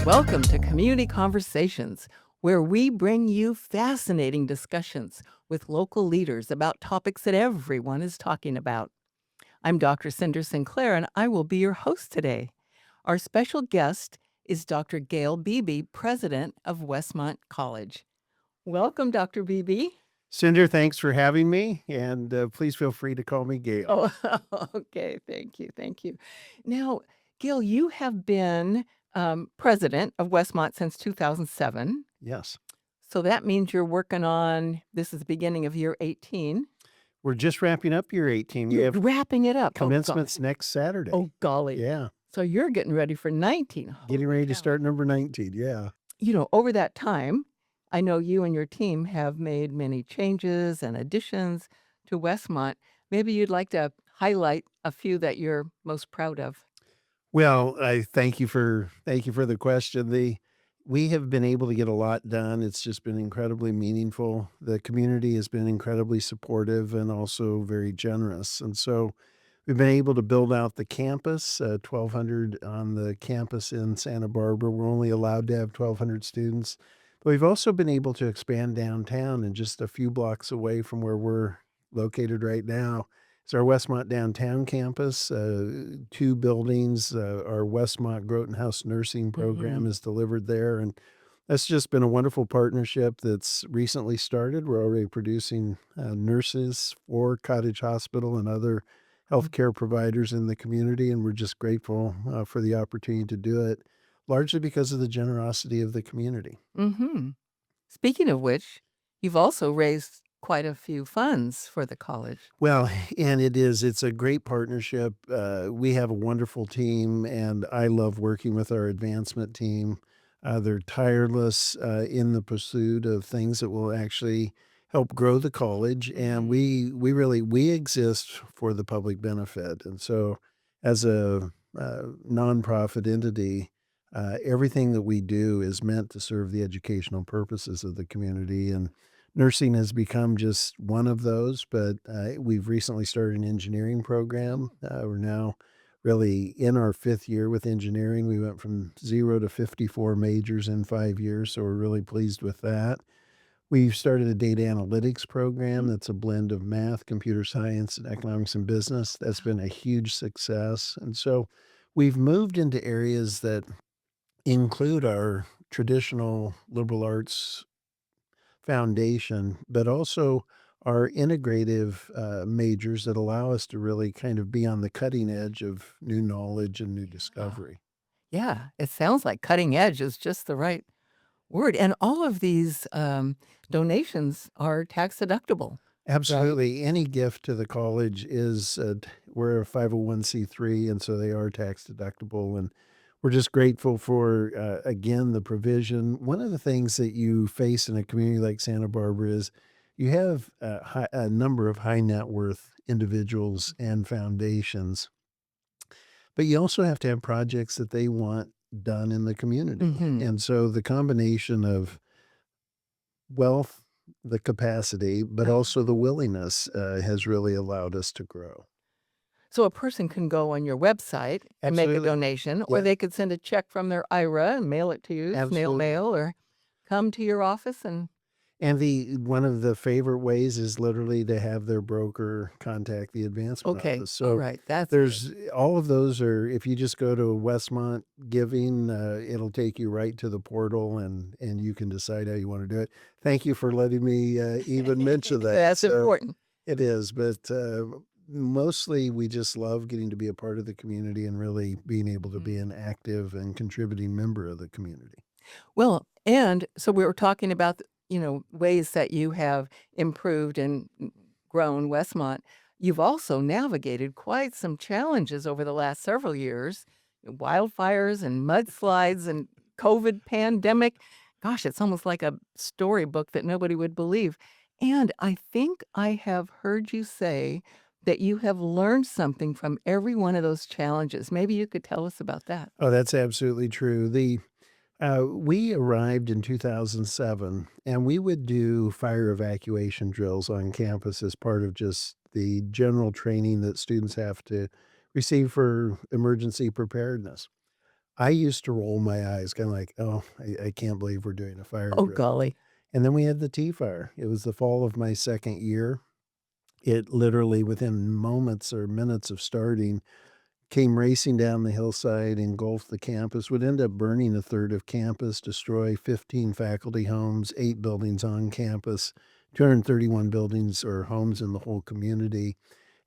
Welcome to Community Conversations, where we bring you fascinating discussions with local leaders about topics that everyone is talking about. I'm Dr. Cynder Sinclair, and I will be your host today. Our special guest is Dr. Gayle Beebe, president of Westmont College. Welcome, Dr. Beebe. Cinder, thanks for having me, and please feel free to call me Gail. Oh, okay. Thank you. Thank you. Now, Gayle, you have been president of Westmont since 2007. Yes, So that means you're working on this is the beginning of year 18. we're just wrapping up year 18. We You're have wrapping it up. commencements next Saturday. Oh, golly. Yeah, So you're getting ready for 19. getting Holy ready to cow. start number 19. Yeah. Over that time, I know you and your team have made many changes and additions to Westmont. Maybe you'd like to highlight a few that you're most proud of. Well, I thank you for the question. We have been able to get a lot done. It's just been incredibly meaningful. The community has been incredibly supportive and also very generous. And so we've been able to build out the campus, 1,200 on the campus in Santa Barbara. We're only allowed to have 1,200 students. But we've also been able to expand downtown, and just a few blocks away from where we're located right now is our Westmont downtown campus, two buildings. Our Westmont Groton House nursing program Mhm. is delivered there, and that's just been a wonderful partnership that's recently started. We're already producing nurses for Cottage Hospital and other healthcare providers in the community, and we're just grateful for the opportunity to do it, largely because of the generosity of the community. Mhm. Speaking of which, you've also raised quite a few funds for the college. Well, and it's a great partnership. We have a wonderful team, and I love working with our advancement team. They're tireless in the pursuit of things that will actually help grow the college, and Mhm. we exist for the public benefit. And so, as a nonprofit entity, everything that we do is meant to serve the educational purposes of the community, and nursing has become just one of those, but we've recently started an engineering program. We're now really in our fifth year with engineering. We went from 0 to 54 majors in 5 years, so we're really pleased with that. We've started a data analytics program Mhm. that's a blend of math, computer science, and economics and business. That's been a huge success. And so we've moved into areas that include our traditional liberal arts foundation, but also our integrative majors that allow us to really kind of be on the cutting edge of new knowledge and new Yeah. discovery. Yeah, it sounds like cutting edge is just the right word, and all of these, donations are tax deductible, right? Absolutely. Any gift to the college is, we're a 501(c)(3), and so they are tax deductible. And we're just grateful for, again, the provision. One of the things that you face in a community like Santa Barbara is you have a number of high net worth individuals and foundations, but you also have to have projects that they want done in the community. Mhm. And so the combination of wealth, the capacity, but Uh, also the willingness, has really allowed us to grow. so a person can go on your website and make a Absolutely. donation, or Yeah, they could send a check from their IRA and mail it to you, snail absolutely. mail, or come to your office and And the one of the favorite ways is literally to have their broker contact the advancement okay, office. all So right, that's good. there's all of those are if you just go to Westmont Giving, it'll take you right to the portal, and you can decide how you wanna do it. Thank you for letting me, even mention that. That's So important. it is, but, mostly we just love getting to be a part of the community and really being able to be Mm. an active and contributing member of the community. Well, and so we were talking about, ways that you have improved and grown Westmont. You've also navigated quite some challenges over the last several years, wildfires and mudslides and COVID pandemic. Gosh, it's almost like a storybook that nobody would believe. And I think I have heard you say that you have learned something from every one of those challenges. Maybe you could tell us about that. Oh, that's absolutely true. We arrived in 2007, and we would do fire evacuation drills on campus as part of just the general training that students have to receive for emergency preparedness. I used to roll my eyes, kinda like, "Oh, I can't believe we're doing a fire Oh, drill." golly. And then we had the tea fire. It was the fall of my 2nd year. It literally, within moments or minutes of starting, came racing down the hillside, engulfed the campus, would end up burning a third of campus, destroy 15 faculty homes, 8 buildings on campus, 231 buildings or homes in the whole community.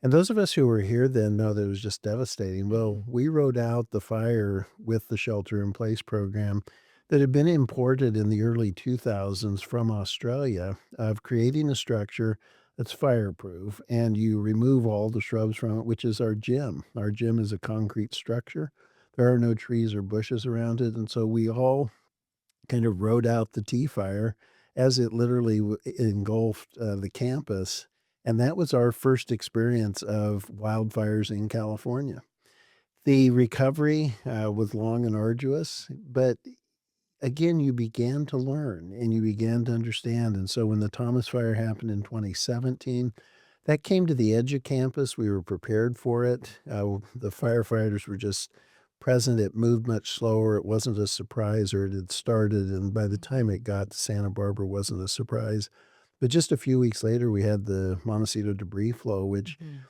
And those of us who were here then know that it was just devastating. Well, Mhm. we rode out the fire with the shelter in place program that had been imported in the early 2000s from Australia of creating a structure that's fireproof and you remove all the shrubs from it, which is our gym. Our gym is a concrete structure. There are no trees or bushes around it. And so we all kind of rode out the tea fire as it literally engulfed the campus. And that was our first experience of wildfires in California. The recovery was long and arduous, but again, you began to learn and you began to understand. And so when the Thomas Fire happened in 2017, that came to the edge of campus. We were prepared for it. The firefighters were just present. It moved much slower. It wasn't a surprise, or it had started. And by the time Mhm. it got to Santa Barbara, it wasn't a surprise. But just a few weeks later, we had the Montecito debris flow, which Mhm.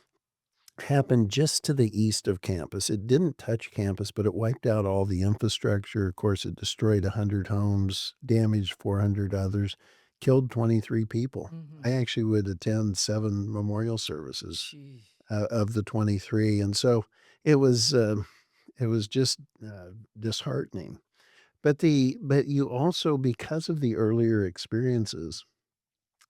happened just to the east of campus. It didn't touch campus, but it wiped out all the infrastructure. Of course, it destroyed 100 homes, damaged 400 others, killed 23 people. I Mhm. actually would attend 7 memorial services Sheesh. of the 23, and so it was, it was just, disheartening. But you also, because of the earlier experiences,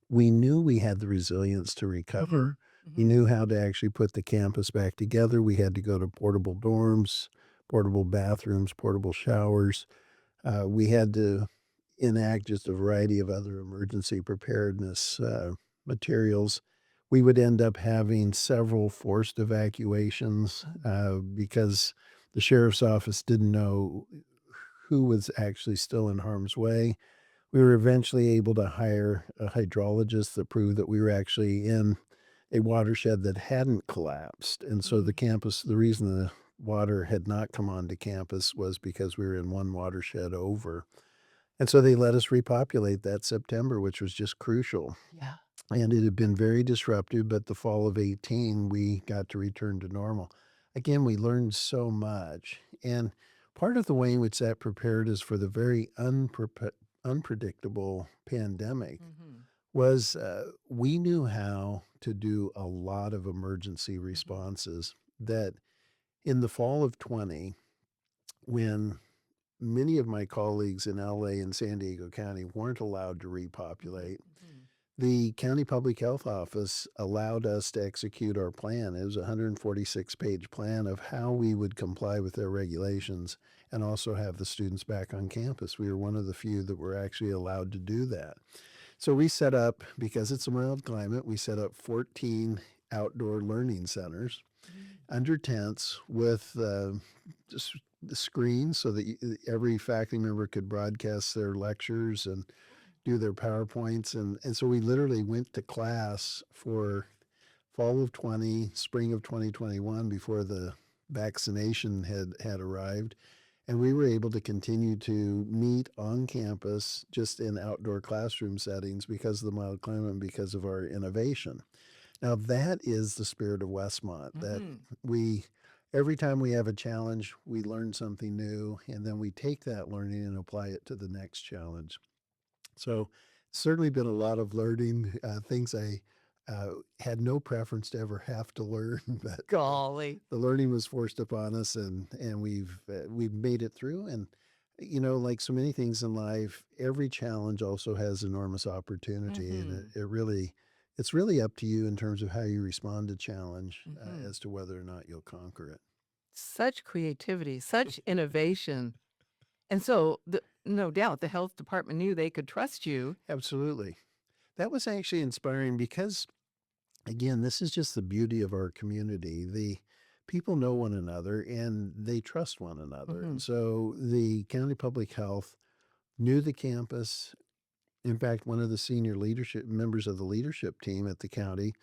we knew we had the resilience to recover. Mhm. We Mhm. knew how to actually put the campus back together. We had to go to portable dorms, portable bathrooms, portable showers. We had to enact just a variety of other emergency preparedness materials. We would end up having several forced evacuations because the sheriff's office didn't know who was actually still in harm's way. We were eventually able to hire a hydrologist that proved that we were actually in a watershed that hadn't collapsed, and so Mhm. the reason the water had not come onto campus was because we were in one watershed over, and so they let us repopulate that September, which was just crucial, Yeah. and it had been very disruptive, but the fall of '18, we got to return to normal. Again, we learned so much, and part of the way in which that prepared us for the very unpredictable pandemic Mhm. was, we knew how to do a lot of emergency Mhm. responses that in the fall of '20, when many of my colleagues in LA and San Diego County weren't allowed to Mhm. repopulate, Mhm. the county public health office allowed us to execute our plan. It was a 146-page plan of how we would comply with their regulations and also have the students back on campus. We were one of the few that were actually allowed to do that. So we set up, because it's a mild climate, we set up 14 outdoor learning centers Mhm. under tents with just the screens so that every faculty member could broadcast their lectures and do their PowerPoints. And so we literally went to class for fall of '20, spring of 2021 before the vaccination had arrived. And we were able to continue to meet on campus just in outdoor classroom settings because of the mild climate and because of our innovation. Now that is the spirit of Westmont, that Mhm. we every time we have a challenge, we learn something new and then we take that learning and apply it to the next challenge. So, certainly been a lot of learning, things I, had no preference to ever have to learn, but, Golly. the learning was forced upon us and we've made it through, and, like so many things in life, every challenge also has enormous opportunity, and Mhm. it's really up to you in terms of how you respond to challenge, Mhm. as to whether or not you'll conquer it. Such creativity, such innovation. And so, no doubt the health department knew they could trust you. Absolutely. That was actually inspiring because again, this is just the beauty of our community. The people know one another and they trust one another. And Mhm. so the county public health knew the campus. In fact, one of the senior leadership members of the leadership team at the county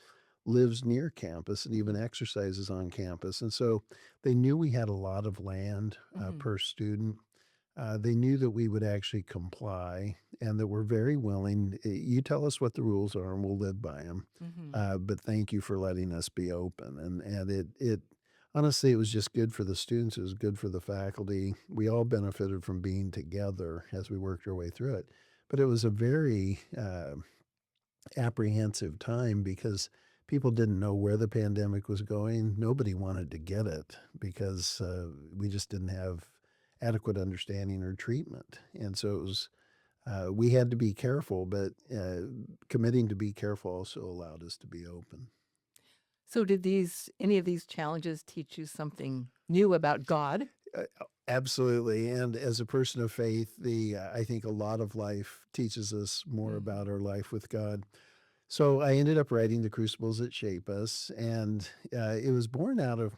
lives near campus and even Mhm. exercises on campus. And so they knew we had a lot of land Mhm. per student. They knew that we would actually comply and that we're very willing. You tell us what the rules are and we'll live by them. Mhm. But thank you for letting us be open. And it honestly, it was just good for the students. It was good for the faculty. We all benefited from being together as we worked our way through it. But it was a very apprehensive time because people didn't know where the pandemic was going. Nobody wanted to get it because we just didn't have adequate understanding or treatment. And so it was, we had to be careful, but committing to be careful also allowed us to be open. So did these any of these challenges teach you something new about God? Absolutely. And as a person of faith, I think a lot of life teaches us more Mhm. about our life with God. So I ended up writing The Crucibles That Shape Us, and it was born out of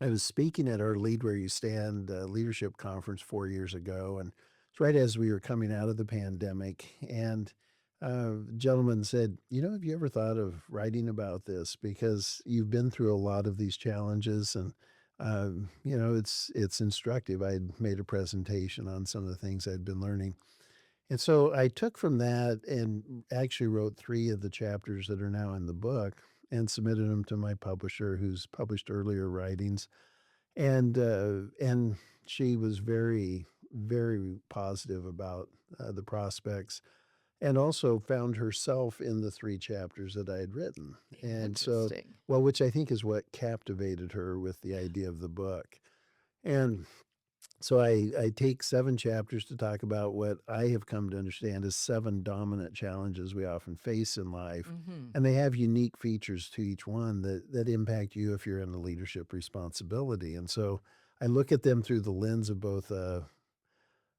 I was speaking at our Lead Where You Stand leadership conference 4 years ago, and it's right as we were coming out of the pandemic. And a gentleman said, "You know, have you ever thought of writing about this? Because you've been through a lot of these challenges, and you know, it's instructive." I had made a presentation on some of the things I'd been learning, and so I took from that and actually wrote 3 of the chapters that are now in the book and submitted them to my publisher, who's published earlier writings. And she was very, very positive about, the prospects, and also found herself in the 3 chapters that I had written, and so Interesting. well, which I think is what captivated her with the idea of the book, and so I take 7 chapters to talk about what I have come to understand as 7 dominant challenges we often face in life, Mhm. and they have unique features to each one that impact you if you're in a leadership responsibility, and so I look at them through the lens of both a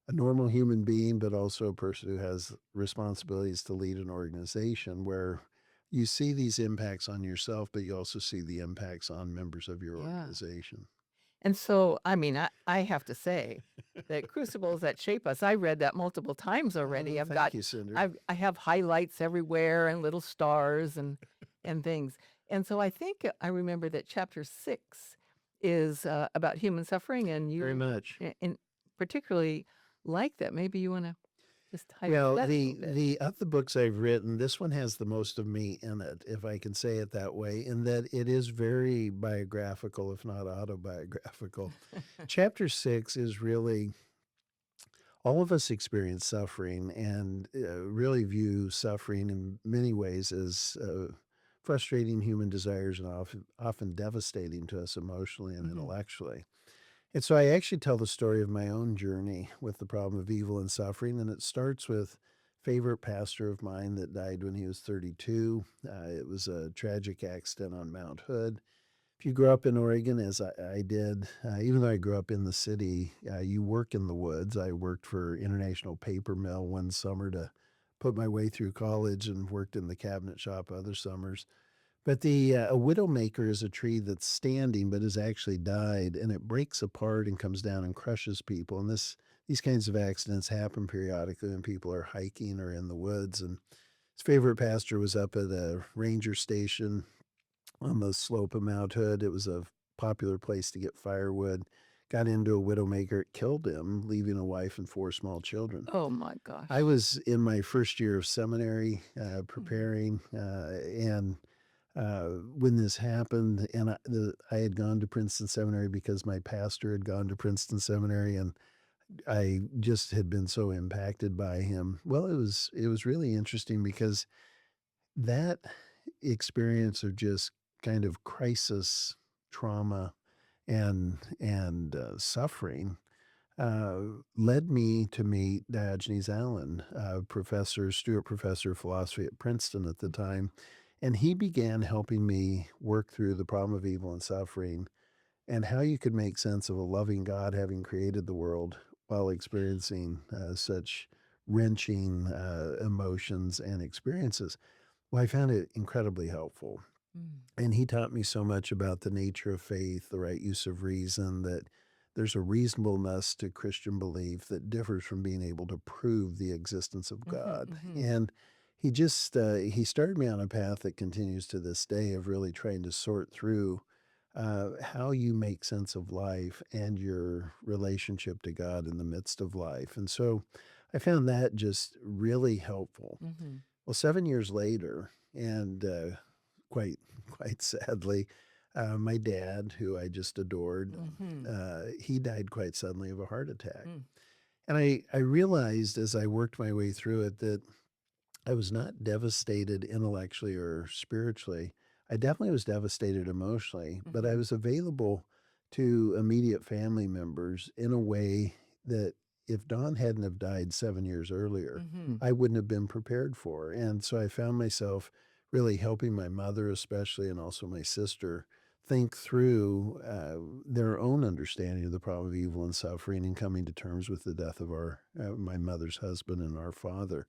normal human being, but also a person who has responsibilities to lead an organization where you see these impacts on yourself, but you also see the impacts on members of your Yeah. organization. And so, I mean, I have to say that Crucibles That Shape Us, I read that multiple times already. Thank you, Cinder. I have highlights everywhere and little stars and things. And so I think I remember that chapter 6 is, about human suffering, and Very you much. and particularly like that. Maybe you wanna just highlight Well, that a little bit. the of the books I've written, this one has the most of me in it, if I can say it that way, in that it is very biographical, if not autobiographical. Chapter 6 is really all of us experience suffering and really view suffering in many ways as frustrating human desires and often devastating to us emotionally and Mhm. intellectually. And so I actually tell the story of my own journey with the problem of evil and suffering, and it starts with favorite pastor of mine that died when he was 32. It was a tragic accident on Mount Hood. If you grew up in Oregon, as I did, even though I grew up in the city, you work in the woods. I worked for International Paper Mill one summer to put my way through college and worked in the cabinet shop other summers. But a widowmaker is a tree that's standing but has actually died, and it breaks apart and comes down and crushes people. And these kinds of accidents happen periodically when people are hiking or in the woods. And his favorite pastor was up at a ranger station on the slope of Mount Hood. It was a popular place to get firewood. Got into a widowmaker, it killed him, leaving a wife and 4 small children. Oh my I gosh. was in my first year of seminary, Mhm. preparing, and when this happened, and I had gone to Princeton Seminary because my pastor had gone to Princeton Seminary, and I just had been so impacted by him. Well, it was really interesting because that experience of just kind of crisis trauma and suffering led me to meet Diogenes Allen, Stewart Professor of Philosophy at Princeton at the time, and he began helping me work through the problem of evil and suffering and how you could make sense of a loving God having created the world while experiencing such wrenching emotions and experiences. Well, I found it incredibly helpful. Mm. And he taught me so much about the nature of faith, the right use of reason, that there's a reasonableness to Christian belief that differs from being able to prove the existence of Mhm, God. mhm. And he started me on a path that continues to this day of really trying to sort through how you make sense of life and your relationship to God in the midst of life. And so I found that just really helpful. Mhm. Well, 7 years later, and quite quite sadly, my dad, who I just adored, Mhm. he died quite suddenly of a heart attack. Mm. And I realized as I worked my way through it that I was not devastated intellectually or spiritually. I definitely was devastated emotionally, but I Mhm. was available to immediate family members in a way that if Don hadn't have died 7 years earlier, Mhm. I wouldn't have been prepared for. And so I found myself really helping my mother especially, and also my sister, think through, their own understanding of the problem of evil and suffering and coming to terms with the death of my mother's husband and our father.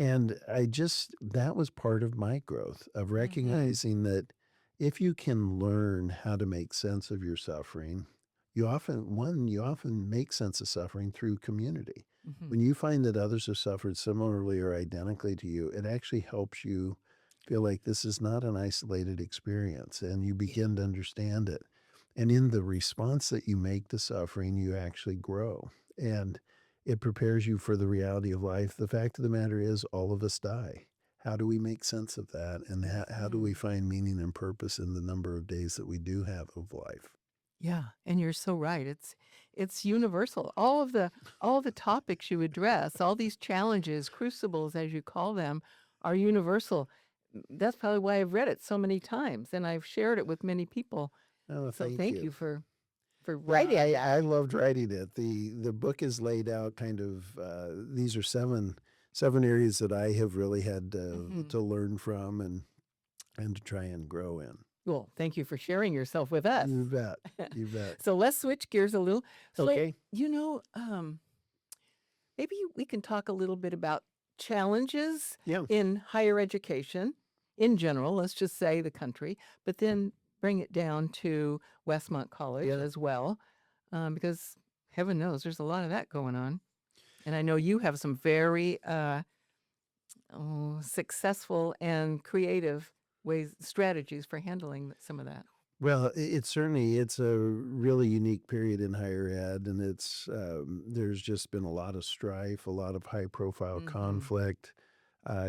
And I just that was part of my growth of Mhm. recognizing that if you can learn how to make sense of your suffering, you often make sense of suffering through community. Mhm. When you find that others have suffered similarly or identically to you, it actually helps you feel like this is not an isolated experience and you Yeah. begin to understand it. And in the response that you make to suffering, you actually grow. And it prepares you for the reality of life. The fact of the matter is, all of us die. How do we make sense of that? And how do we Mhm. find meaning and purpose in the number of days that we do have of life? Yeah, and you're so right. It's universal. All of the topics you address, all these challenges, crucibles as you call them, are universal. That's probably why I've read it so many times and I've shared it with many people. Oh, So thank thank you. you for Well, writing it. I loved writing it. The book is laid out kind of, these are seven areas that I have really had Mhm. to learn from and to try and grow in. Well, thank you for sharing yourself with us. You bet. You bet. So let's switch gears a little. So, Okay. maybe we can talk a little bit about challenges Yeah. in higher education in general, let's just say the country, but then bring it down to Westmont College Yeah. as well, because heaven knows there's a lot of that going on. And I know you have some very successful and creative strategies for handling some of that. Well, it's a really unique period in higher ed, and there's just been a lot of strife, a lot of high profile Hmm. conflict.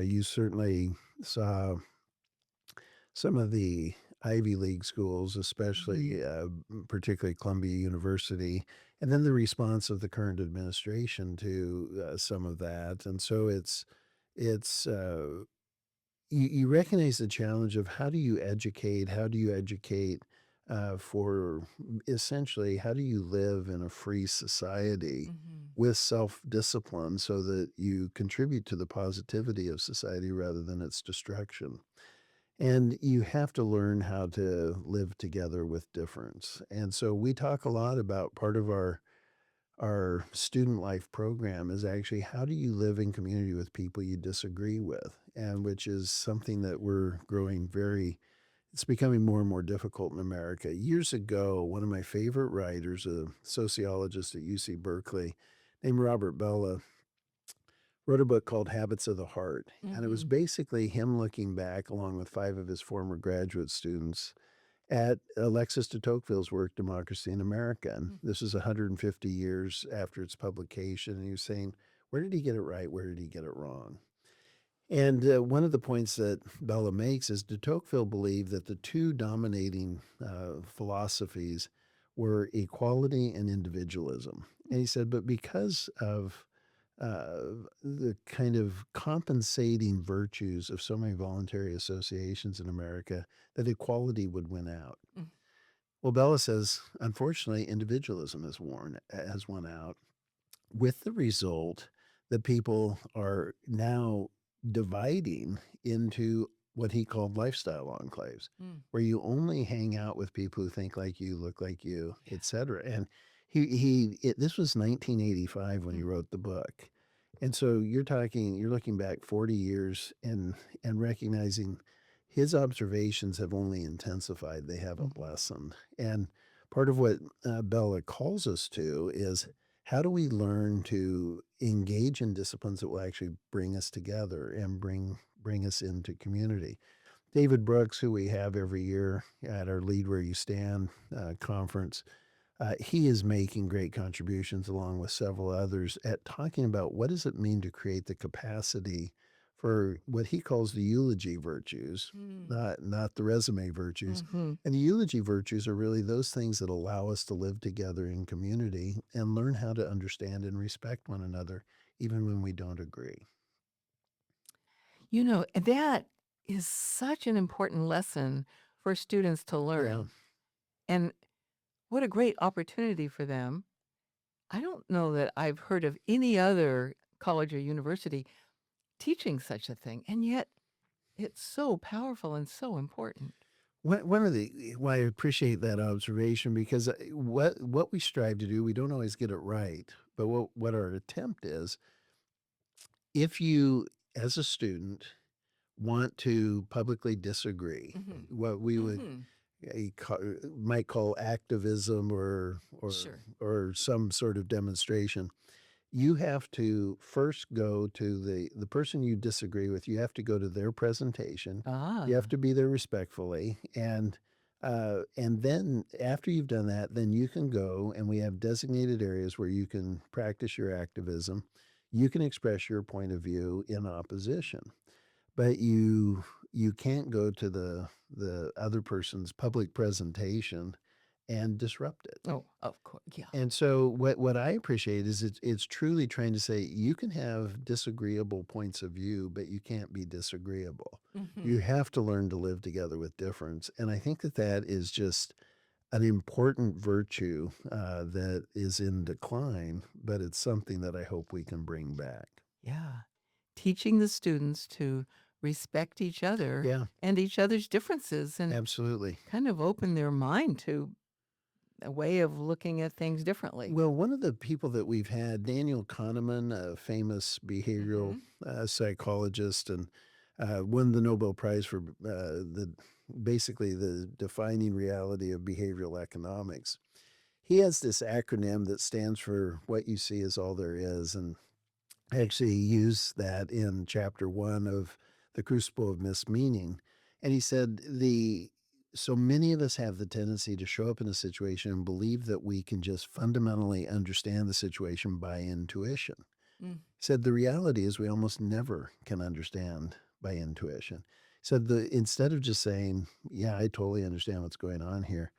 You certainly saw some of the Ivy League schools, Hmm. especially particularly Columbia University, and then the response of the current administration to some of that, and so it's you recognize the challenge of how do you educate for essentially how do you live in a free society Hmm. with self-discipline so that you contribute to the positivity of society rather than its destruction. And you have to learn how to live together with difference. And so we talk a lot about part of our student life program is actually how do you live in community with people you disagree with, and which is something that we're growing very it's becoming more and more difficult in America. Years ago, one of my favorite writers, a sociologist at UC Berkeley named Robert Bella, wrote a book called Habits of the Heart. And it was Hmm. basically him looking back, along with five of his former graduate students, at Alexis de Tocqueville's work, Democracy in America. And this is 150 years after its publication. And he was saying, where did he get it right? Where did he get it wrong? And one of the points that Bella makes is de Tocqueville believed that the two dominating philosophies were equality and individualism. And he said, but because of the kind of compensating virtues of so many voluntary associations in America, that equality would win out. Well, Bella says, unfortunately, individualism has won out, with the result that people are now dividing into what he called lifestyle enclaves, Mm. where you only hang out with people who think like you, look like you, Yeah. etc. And this was 1985 when he Mm. wrote the book. And so you're looking back 40 years and recognizing his observations have only intensified, they haven't Mhm. lessened. And part of what Bella calls us to is how do we learn to engage in disciplines that will actually bring us together and bring us into community. David Brooks, who we have every year at our Lead Where You Stand conference, he is making great contributions along with several others at talking about what does it mean to create the capacity for what he calls the eulogy virtues, Mm. not the resume virtues. Mhm. And the eulogy virtues are really those things that allow us to live together in community and learn how to understand and respect one another, even when we don't agree. You know, that is such an important lesson for students to Yeah. learn, and what a great opportunity for them. I don't know that I've heard of any other college or university teaching such a thing, and yet it's so powerful and so important. One of the well, I appreciate that observation because what we strive to do, we don't always get it right. But what our attempt is, if you, as a student, want to publicly disagree, Mhm. what we would Mhm. might call activism Sure. or some sort of demonstration, you have to first go to the person you disagree with, you have to go to their presentation. You have Ah. to be there respectfully, and then after you've done that, then you can go and we have designated areas where you can practice your activism. You can express your point of view in opposition, but you can't go to the other person's public presentation and disrupt it. Oh, of course. Yeah. And so what I appreciate is it's truly trying to say you can have disagreeable points of view, but you can't be disagreeable. You Mhm. have to learn to live together with difference. And I think that that is just an important virtue that is in decline, but it's something that I hope we can bring back. Yeah. Teaching the students to respect each other Yeah, and each other's differences and absolutely. kind of open their mind to a way of looking at things differently. Well, one of the people that we've had, Daniel Kahneman, a famous behavioral Mhm. psychologist, and won the Nobel Prize for the basically the defining reality of behavioral economics. He has this acronym that stands for "What you see is all there is," and I actually use that in chapter 1 of The Crucible of Mismeaning, and he said the so many of us have the tendency to show up in a situation and believe that we can just fundamentally understand the situation by intuition. Mm. He said the reality is we almost never can understand by intuition. He said the instead of just saying, "Yeah, I totally understand what's going on here,"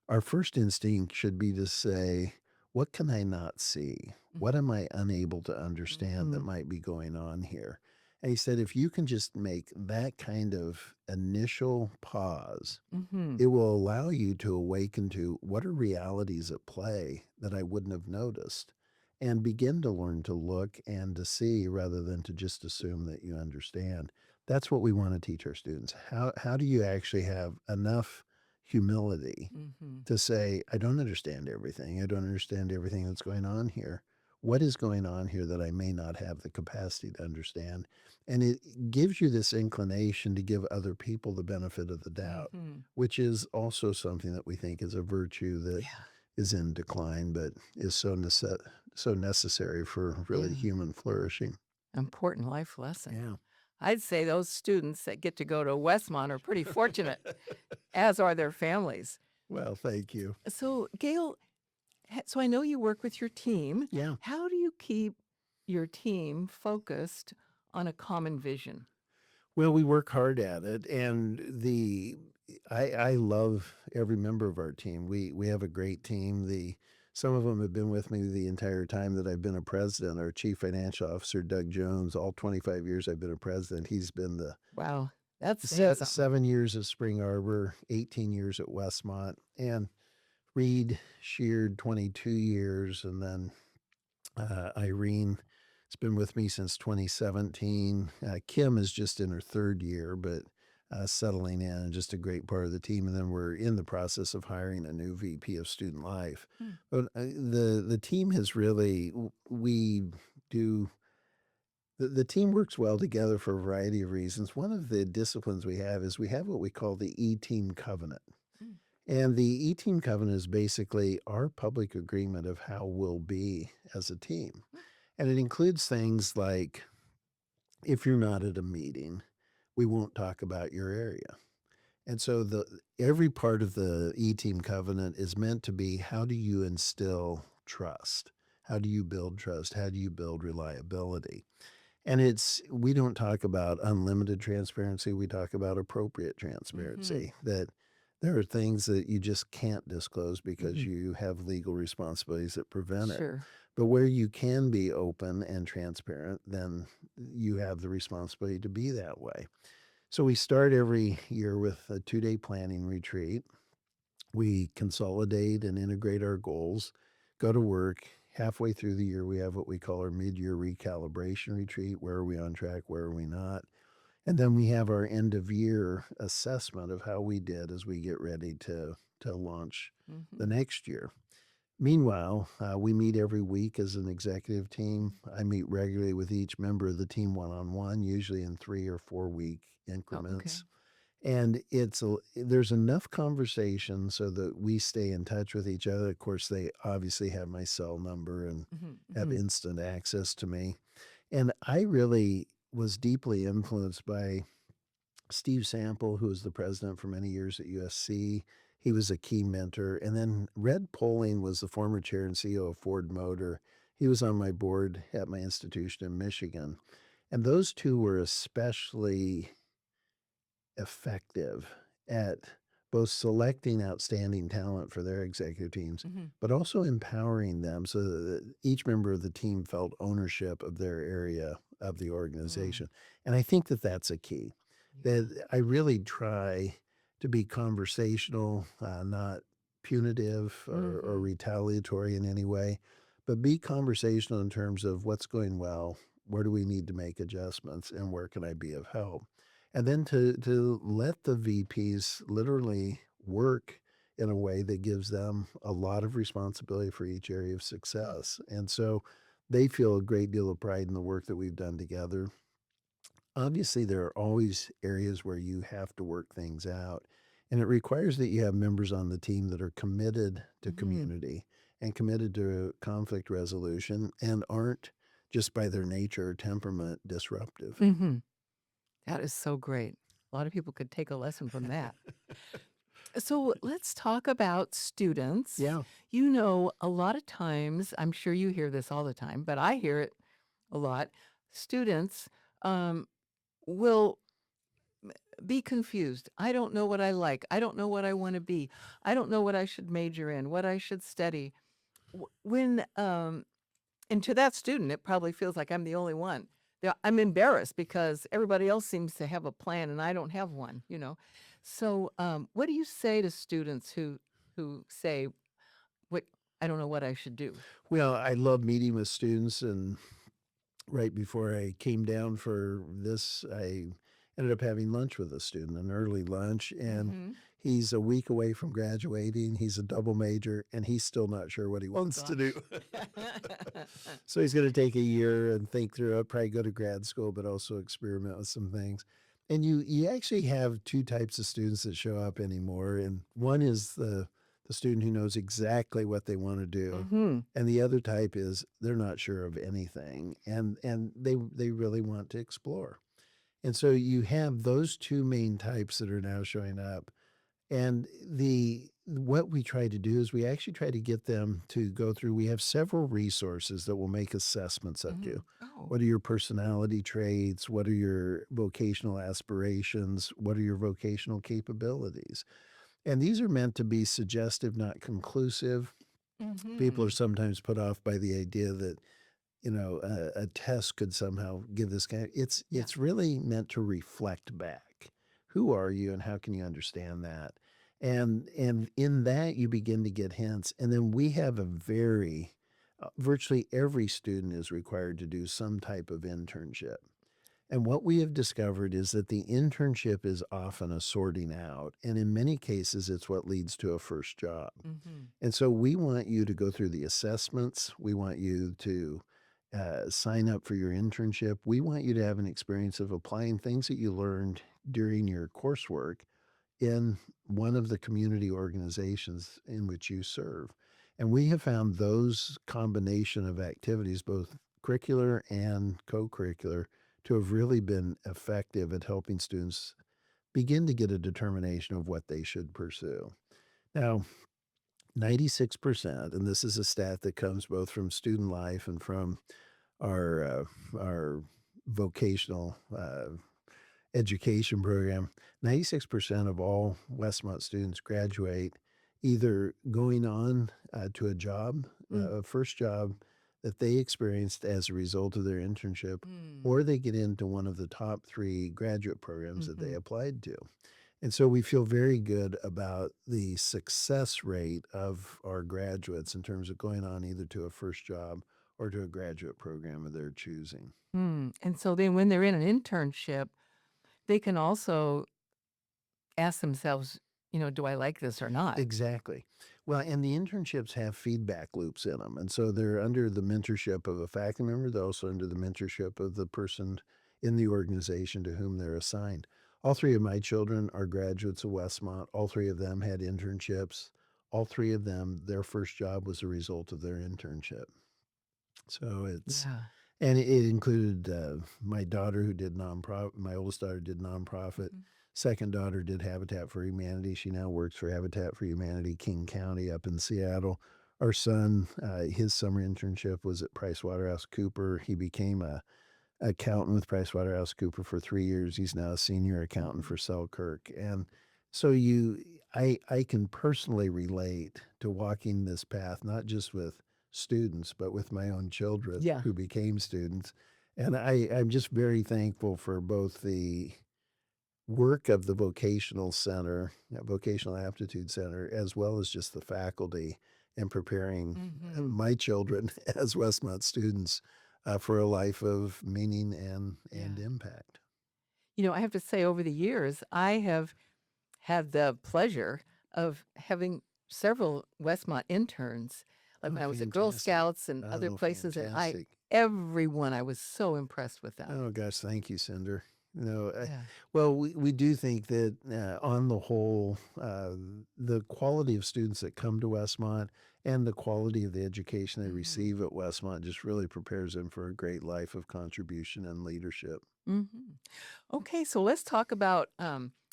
our first instinct should be to say, "What can I not see? What am I unable to understand that Mhm. might be going on here?" And he said, if you can just make that kind of initial pause, Mhm. it will allow you to awaken to what are realities at play that I wouldn't have noticed and begin to learn to look and to see rather than to just assume that you understand. That's what we want to teach our students. How do you actually have enough humility Mhm. to say, I don't understand everything. I don't understand everything that's going on here. What is going on here that I may not have the capacity to understand? And it gives you this inclination to give other people the benefit of the doubt, Mhm. which is also something that we think is a virtue that Yeah. is in decline, but is so necessary for really Yeah. human flourishing. Important life lesson. Yeah. I'd say those students that get to go to Westmont are pretty fortunate, as are their families. Well, thank you. So, Gail, so I know you work with your team. Yeah. How do you keep your team focused on a common vision? Well, we work hard at it, and I love every member of our team. We have a great team. The Some of them have been with me the entire time that I've been a president. Our chief financial officer, Doug Jones, all 25 years I've been a president. He's been the Wow, that's saying something. 7 years at Spring Arbor, 18 years at Westmont, and Reed Sheared 22 years, and then Irene has been with me since 2017. Kim is just in her third year, but settling in and just a great part of the team. And then we're in the process of hiring a new VP of student life. Hmm. But the team has really we do the team works well together for a variety of reasons. One of the disciplines we have is we have what we call the E-Team Covenant. Mm. And the E-Team Covenant is basically our public agreement of how we'll be as a team. And it includes things like if you're not at a meeting, we won't talk about your area. And so every part of the E-team covenant is meant to be, how do you instill trust? How do you build trust? How do you build reliability? And we don't talk about unlimited transparency, we talk about appropriate Mhm. transparency, that there are things that you just can't disclose because Mhm. you have legal responsibilities that prevent it. Sure. But where you can be open and transparent, then you have the responsibility to be that way. So we start every year with a 2-day planning retreat. We consolidate and integrate our goals, go to work. Halfway through the year, we have what we call our mid-year recalibration retreat. Where are we on track? Where are we not? And then we have our end of year assessment of how we did as we get ready to launch the Mhm. next year. Meanwhile, we meet every week as an executive team. I meet regularly with each member of the team one on one, usually in 3 or 4 week Oh, okay. increments. And there's enough conversation so that we stay in touch with each other. Of course, they obviously have my cell number and Mhm. have Mhm. instant access to me. And I really was deeply influenced by Steve Sample, who was the president for many years at USC. He was a key mentor. And then Red Poling was the former chair and CEO of Ford Motor. He was on my board at my institution in Michigan. And those two were especially effective at both selecting outstanding talent for their executive teams, Mhm. but also empowering them so that each member of the team felt ownership of their area of the Mm. organization. And I think that that's a key. Yeah. That I really try to be conversational, not punitive or Mhm. retaliatory in any way, but be conversational in terms of what's going well, where do we need to make adjustments, and where can I be of help? And then to let the VPs literally work in a way that gives them a lot of responsibility for each area of Mm. success. And so they feel a great deal of pride in the work that we've done together. Obviously, there are always areas where you have to work things out, and it requires that you have members on the team that are committed to Mhm. community and committed to conflict resolution and aren't just by their nature or temperament disruptive. Mhm. That is so great. A lot of people could take a lesson from that. So let's talk about students. Yeah. A lot of times, I'm sure you hear this all the time, but I hear it a lot. Students um, will be confused. I don't know what I like. I don't know what I want to be. I don't know what I should major in, what I should study. When and to that student, it probably feels like I'm the only one. I'm embarrassed because everybody else seems to have a plan and I don't have one. So, what do you say to students who say, "What I don't know what I should do." Well, I love meeting with students, and right before I came down for this, I ended up having lunch with a student, an early lunch, and Mhm. he's a week away from graduating. He's a double major, and he's still not sure what he Oh wants to do. gosh. So he's going to take a year and think through it, probably go to grad school, but also experiment with some things. And you actually have two types of students that show up anymore, and one is the student who knows exactly what they want to do, Mhm. and the other type is they're not sure of anything, and they really want to explore. And so you have those two main types that are now showing up. And the what we try to do is we actually try to get them to go through, we have several resources that will make assessments of you. Mhm. Oh. What are your personality traits? What are your vocational aspirations? What are your vocational capabilities? And these are meant to be suggestive, not conclusive. People are Mhm. sometimes put off by the idea that, a test could somehow give this guy. Yeah. It's really meant to reflect back. Who are you and how can you understand that? And in that you begin to get hints. And then we have a very virtually every student is required to do some type of internship. And what we have discovered is that the internship is often a sorting out, and in many cases, it's what leads to a first job. Mhm. And so we want you to go through the assessments. We want you to sign up for your internship. We want you to have an experience of applying things that you learned during your coursework in one of the community organizations in which you serve. And we have found those combination of activities, both curricular and co curricular, to have really been effective at helping students begin to get a determination of what they should pursue. Now, 96%, and this is a stat that comes both from student life and from our vocational education program. 96% of all Westmont students graduate either going on to a job, Mm. a first job that they experienced as a result of their internship, Mm. or they get into one of the top three graduate programs that they Mhm. applied to. And so we feel very good about the success rate of our graduates in terms of going on either to a first job or to a graduate program of their choosing. Mm, and so then when they're in an internship, they can also ask themselves, "Do I like this or not?" Exactly. Well, and the internships have feedback loops in them. And so they're under the mentorship of a faculty member. They're also under the mentorship of the person in the organization to whom they're assigned. All three of my children are graduates of Westmont. All three of them had internships. All three of them, their first job was a result of their internship. So it's Yeah. and it included, my daughter who did nonprofit. My oldest daughter did nonprofit. Mhm. Second daughter did Habitat for Humanity. She now works for Habitat for Humanity, King County up in Seattle. Our son, his summer internship was at PricewaterhouseCooper. He became a accountant with PricewaterhouseCooper for 3 years. He's now a senior accountant Mhm. for Selkirk, and so I can personally relate to walking this path, not just with students, but with my own children Yeah. who became students, and I'm just very thankful for both the work of the vocational center, vocational aptitude center, as well as just the faculty in preparing Mhm. my children as Westmont students for a life of meaning and Yeah. impact. I have to say over the years, I have had the pleasure of having several Westmont interns, like Oh, when I was at Girl fantastic. Scouts and other Oh, places, and fantastic. everyone, I was so impressed with them. Oh gosh, thank you, Cinder. No, Yeah. well, we do think that on the whole, the quality of students that come to Westmont and the quality of the education they Mhm. receive at Westmont just really prepares them for a great life of contribution and leadership. Mhm. Okay, so let's talk about,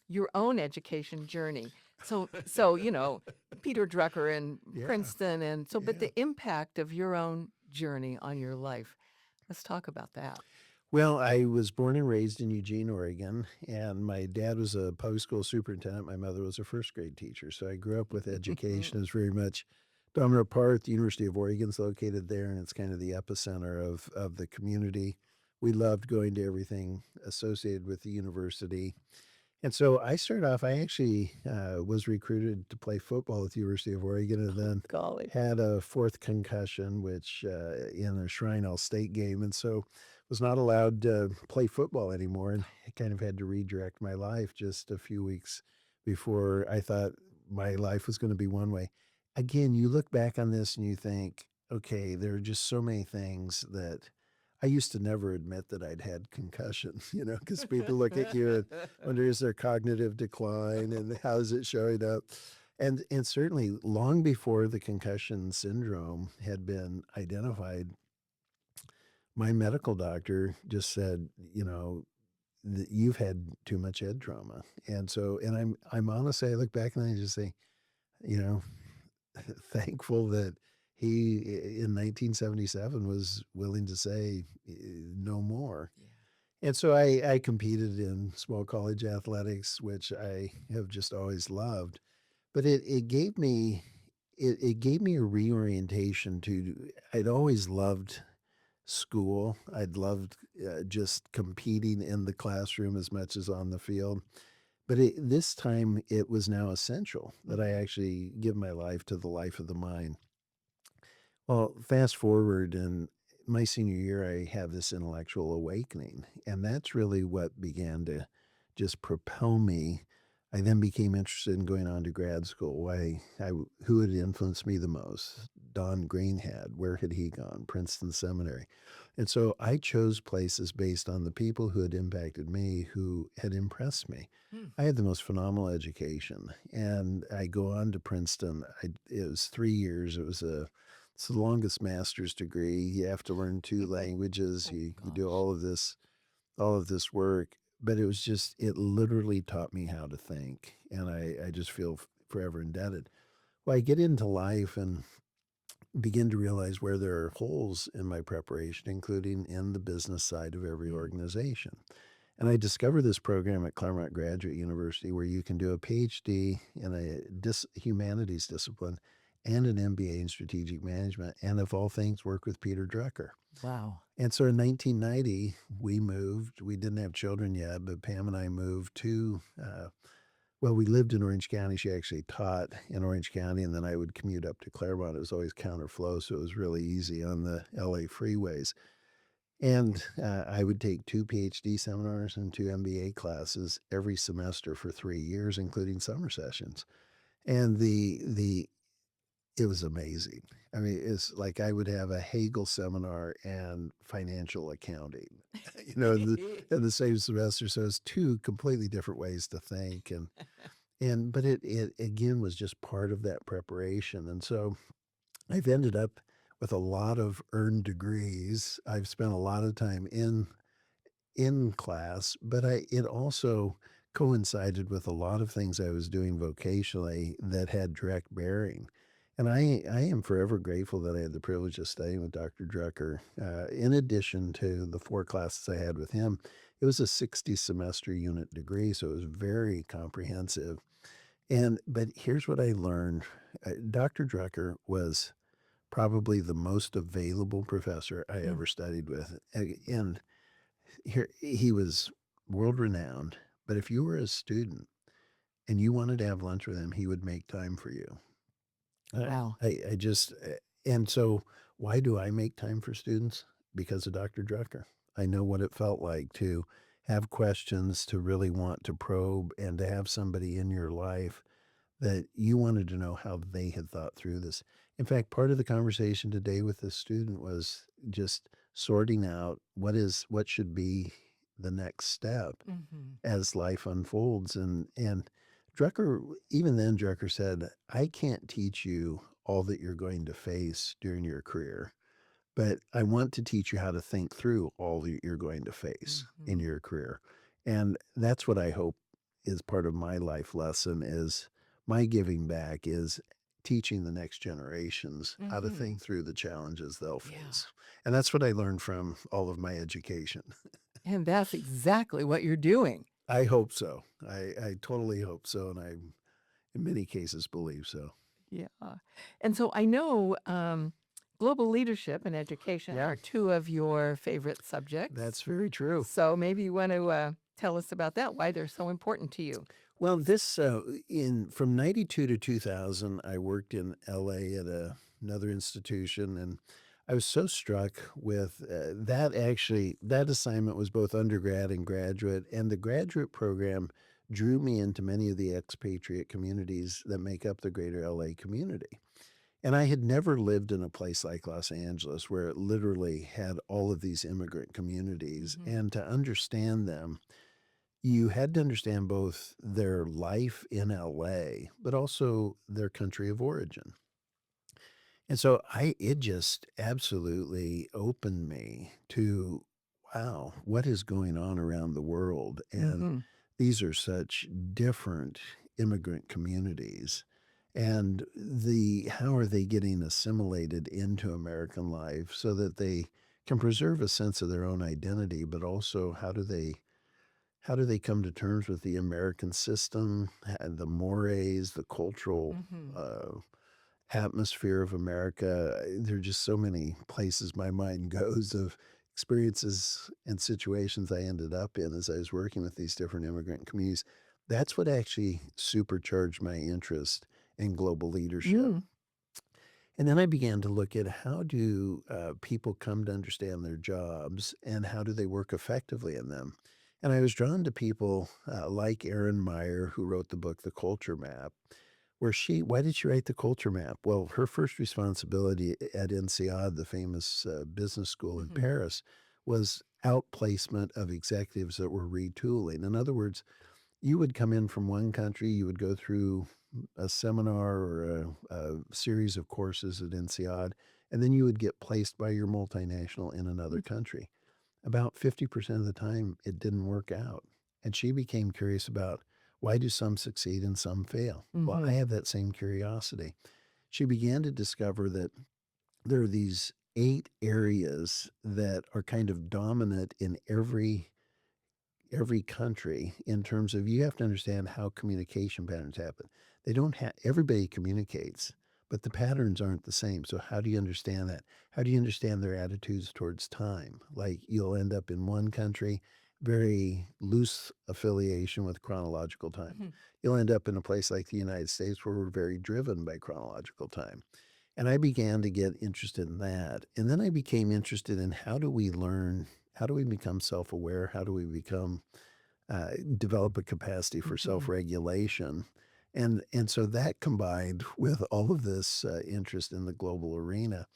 your own education journey. Peter Drucker and Yeah, Princeton, and so but yeah. the impact of your own journey on your life. Let's talk about that. Well, I was born and raised in Eugene, Oregon, and my dad was a public school superintendent. My mother was a first grade teacher. So I grew up with education. It was very much dominant part. The University of Oregon's located there, and it's kind of the epicenter of the community. We loved going to everything associated with the university. And so I started off, I actually was recruited to play football at the University of Oregon and then Golly. had a fourth concussion, which in a Shrine State game. And so was not allowed to play football anymore. And I kind of had to redirect my life just a few weeks before I thought my life was going to be one way. Again, you look back on this and you think, okay, there are just so many things that I used to never admit that I'd had concussions, because people look at you and wonder, is there cognitive decline and how is it showing up? And certainly long before the concussion syndrome had been identified, my medical doctor just said, that you've had too much head trauma. And so, and I'm honestly, I look back and I just say, you know, thankful that he in 1977 was willing to say no more. Yeah. And so I competed in small college athletics, which I have just always loved. But it gave me a reorientation to I'd always loved school. I'd loved just competing in the classroom as much as on the field. But this time it was now essential that I Mhm. actually give my life to the life of the mind. Well, fast forward in my senior year, I have this intellectual awakening, and that's really what began to just propel me. I then became interested in going on to grad school. Who had influenced me the most? Don Green had. Where had he gone? Princeton Seminary. And so I chose places based on the people who had impacted me, who had impressed me. Hmm. I had the most phenomenal education, and I go on to Princeton. It was 3 years. It's the longest master's degree. You have to learn two languages. Oh You do gosh. all of this all of this work, but it was just it literally taught me how to think, and I just feel forever indebted. Well, I get into life and begin to realize where there are holes in my preparation, including in the business side of every Mm. organization. And I discovered this program at Claremont Graduate University where you can do a PhD in a humanities discipline and an MBA in strategic management, and of all things, work with Peter Drucker. Wow. And so in 1990, we moved. We didn't have children yet, but Pam and I moved to well, we lived in Orange County. She actually taught in Orange County, and then I would commute up to Claremont. It was always counterflow, so it was really easy on the LA freeways. And I would take 2 PhD seminars and 2 MBA classes every semester for 3 years, including summer sessions. And the it was amazing. I mean, it's like I would have a Hegel seminar and financial accounting, in the same semester. So it's 2 completely different ways to think, and but it again was just part of that preparation, and so I've ended up with a lot of earned degrees. I've spent a lot of time in class, but I it also coincided with a lot of things I was doing vocationally that had direct bearing. And I am forever grateful that I had the privilege of studying with Dr. Drucker. In addition to the 4 classes I had with him, it was a 60 semester unit degree, so it was very comprehensive. And but here's what I learned. Dr. Drucker was probably the most available professor I Mm. ever studied with. And here he was world renowned, but if you were a student and you wanted to have lunch with him, he would make time for you. I Wow. I just and so why do I make time for students? Because of Dr. Drucker. I know what it felt like to have questions, to really want to probe, and to have somebody in your life that you wanted to know how they had thought through this. In fact, part of the conversation today with this student was just sorting out what should be the next step Mhm. as life unfolds. And Drucker, even then, Drucker said, "I can't teach you all that you're going to face during your career, but I want to teach you how to think through all that you're going to face in Mhm. your career." And that's what I hope is part of my life lesson is my giving back is teaching the next generations how to Mhm. think through the challenges they'll Yeah. face. And that's what I learned from all of my education. And that's exactly what you're doing. I hope so. I totally hope so, and I in many cases believe so. Yeah. And so I know global leadership and education Yeah, are two of your favorite subjects. that's very true. So maybe you want to tell us about that, why they're so important to you. Well, this in from 92 to 2000, I worked in LA at another institution, and I was so struck with that actually that assignment was both undergrad and graduate, and the graduate program drew me into many of the expatriate communities that make up the greater LA community. And I had never lived in a place like Los Angeles where it literally had all of these immigrant communities, Hmm. and to understand them you had to understand both their life in LA, but also their country of origin. And so I it just absolutely opened me to, wow, what is going on around the world? And Hmm. these are such different immigrant communities. And the how are they getting assimilated into American life so that they can preserve a sense of their own identity, but also how do they come to terms with the American system, the mores, the cultural Hmm. uh, atmosphere of America? There are just so many places my mind goes of experiences and situations I ended up in as I was working with these different immigrant communities. That's what actually supercharged my interest in global leadership. Mm. And then I began to look at how do people come to understand their jobs and how do they work effectively in them. And I was drawn to people like Erin Meyer, who wrote the book The Culture Map, where why did she write the culture map? Well, her first responsibility at INSEAD, the famous business school in Hmm. Paris, was outplacement of executives that were retooling. In other words, you would come in from one country, you would go through a seminar or a series of courses at INSEAD, and then you would get placed by your multinational in another country. About 50% of the time, it didn't work out. And she became curious about why do some succeed and some fail? Well, I Mhm. have that same curiosity. She began to discover that there are these 8 areas that are kind of dominant in every country in terms of you have to understand how communication patterns happen. They don't have everybody communicates, but the patterns aren't the same. So how do you understand that? How do you understand their attitudes towards time? Like you'll end up in one country, very loose affiliation with chronological time. Mhm. You'll end up in a place like the United States where we're very driven by chronological time. And I began to get interested in that. And then I became interested in how do we learn? How do we become self aware? How do we become, develop a capacity for self Mhm. regulation? And so that combined with all of this interest in the global arena.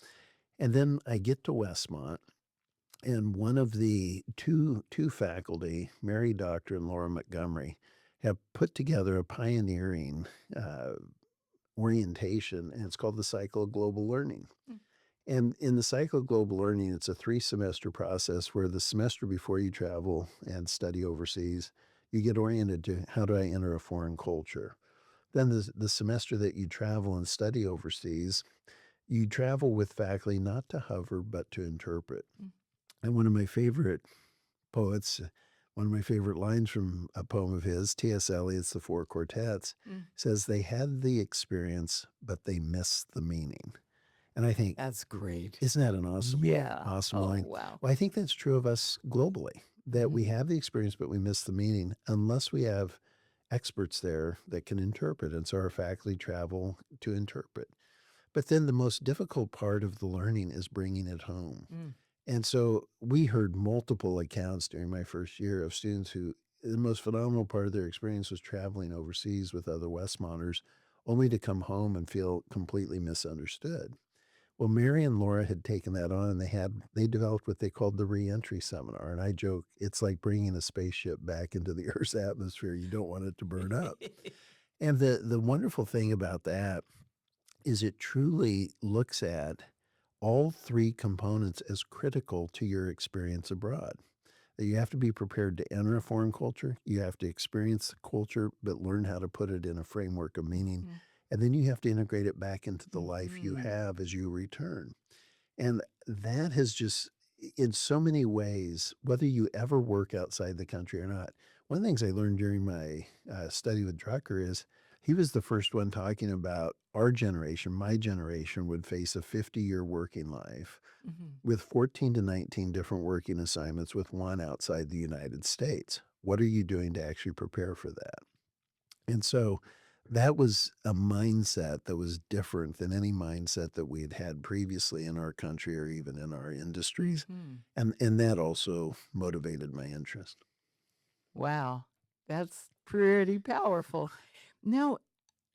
And then I get to Westmont, and one of the two faculty, Mary Doctor and Laura Montgomery, have put together a pioneering uh, orientation, and it's called the Cycle of Global Learning. Mm. And in the cycle of global learning, it's a 3 semester process where the semester before you travel and study overseas, you get oriented to how do I enter a foreign culture. Then the semester that you travel and study overseas, you travel with faculty not to hover, but to interpret. Mm. And one of my favorite poets, one of my favorite lines from a poem of his, T.S. Eliot's The Four Quartets, Mm. says, they had the experience, but they missed the meaning. And I think, That's great. isn't that an Yeah. awesome Oh, line? wow. Well, I think that's true of us globally, that we Mhm. have the experience, but we miss the meaning unless we have experts there that can interpret. And so our faculty travel to interpret. But then the most difficult part of the learning is bringing it home. Mm. And so we heard multiple accounts during my first year of students who the most phenomenal part of their experience was traveling overseas with other Westmonters, only to come home and feel completely misunderstood. Well, Mary and Laura had taken that on and they developed what they called the reentry seminar. And I joke, it's like bringing a spaceship back into the Earth's atmosphere. You don't want it to burn up. And the wonderful thing about that is it truly looks at all 3 components as critical to your experience abroad. That you have to be prepared to enter a foreign culture, you have to experience the culture, but learn how to put it in a framework of meaning, Mhm. and then you have to integrate it back into the life you Mhm. have as you return. And that has just in so many ways, whether you ever work outside the country or not, one of the things I learned during my, study with Drucker is he was the first one talking about our generation, my generation would face a 50-year working life Mhm. with 14 to 19 different working assignments with one outside the United States. What are you doing to actually prepare for that? And so that was a mindset that was different than any mindset that we had had previously in our country or even in our industries. Mhm. And that also motivated my interest. Wow. That's pretty powerful. Now,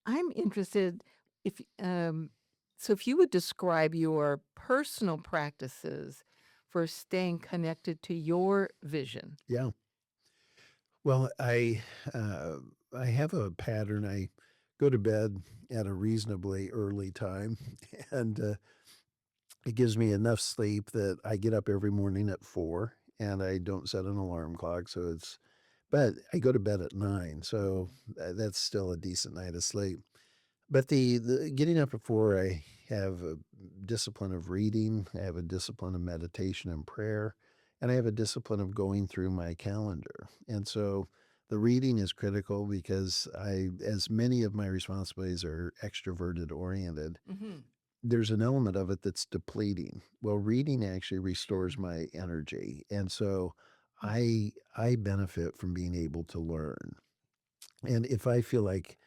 I'm interested if so if you would describe your personal practices for staying connected to your vision. Yeah. Well, I have a pattern. I go to bed at a reasonably early time, and it gives me enough sleep that I get up every morning at 4, and I don't set an alarm clock, so it's but I go to bed at 9, so that's still a decent night of sleep. But the getting up at 4, I have a discipline of reading, I have a discipline of meditation and prayer, and I have a discipline of going through my calendar. And so the reading is critical because as many of my responsibilities are extroverted oriented, Mhm. there's an element of it that's depleting. Well, reading actually restores my energy. And so Mm. I benefit from being able to learn. And if I feel like